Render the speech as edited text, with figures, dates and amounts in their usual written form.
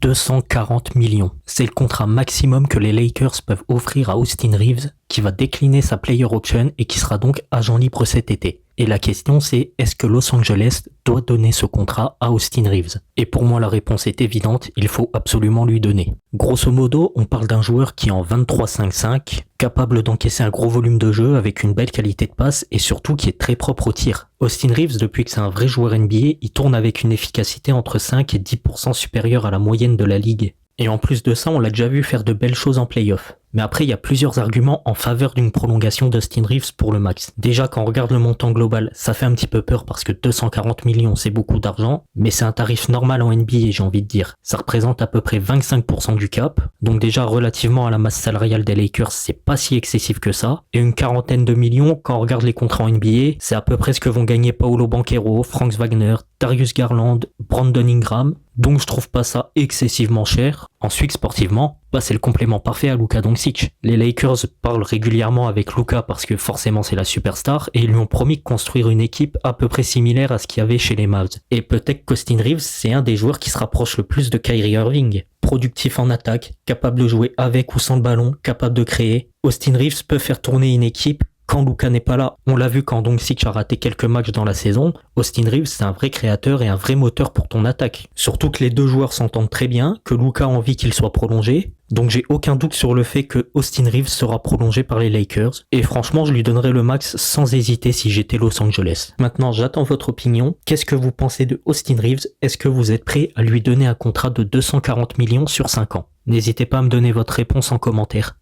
240 millions. C'est le contrat maximum que les Lakers peuvent offrir à Austin Reeves, qui va décliner sa player option et qui sera donc agent libre cet été. Et la question c'est, est-ce que Los Angeles doit donner ce contrat à Austin Reeves? Et pour moi la réponse est évidente, il faut absolument lui donner. Grosso modo, on parle d'un joueur qui est en 23-5-5, capable d'encaisser un gros volume de jeu avec une belle qualité de passe et surtout qui est très propre au tir. Austin Reeves, depuis que c'est un vrai joueur NBA, il tourne avec une efficacité entre 5 et 10% supérieure à la moyenne de la ligue. Et en plus de ça, on l'a déjà vu faire de belles choses en playoff. Mais après, il y a plusieurs arguments en faveur d'une prolongation d'Austin Reeves pour le max. Déjà, quand on regarde le montant global, ça fait un petit peu peur parce que 240 millions, c'est beaucoup d'argent, mais c'est un tarif normal en NBA, j'ai envie de dire. Ça représente à peu près 25% du cap, donc déjà relativement à la masse salariale des Lakers, c'est pas si excessif que ça. Et une quarantaine de millions, quand on regarde les contrats en NBA, c'est à peu près ce que vont gagner Paolo Banchero, Franz Wagner, Darius Garland, Brandon Ingram, donc je trouve pas ça excessivement cher. Ensuite, sportivement, c'est le complément parfait à Luka Doncic. Les Lakers parlent régulièrement avec Luka parce que forcément c'est la superstar et ils lui ont promis de construire une équipe à peu près similaire à ce qu'il y avait chez les Mavs. Et peut-être qu'Austin Reeves c'est un des joueurs qui se rapproche le plus de Kyrie Irving. Productif en attaque, capable de jouer avec ou sans le ballon, capable de créer. Austin Reeves peut faire tourner une équipe quand Luka n'est pas là. On l'a vu quand Doncic a raté quelques matchs dans la saison. Austin Reeves c'est un vrai créateur et un vrai moteur pour ton attaque. Surtout que les deux joueurs s'entendent très bien, que Luka a envie qu'il soit prolongé. Donc j'ai aucun doute sur le fait que Austin Reeves sera prolongé par les Lakers. Et franchement, je lui donnerai le max sans hésiter si j'étais Los Angeles. Maintenant, j'attends votre opinion. Qu'est-ce que vous pensez de Austin Reeves? Est-ce que vous êtes prêt à lui donner un contrat de 240 millions sur 5 ans? N'hésitez pas à me donner votre réponse en commentaire.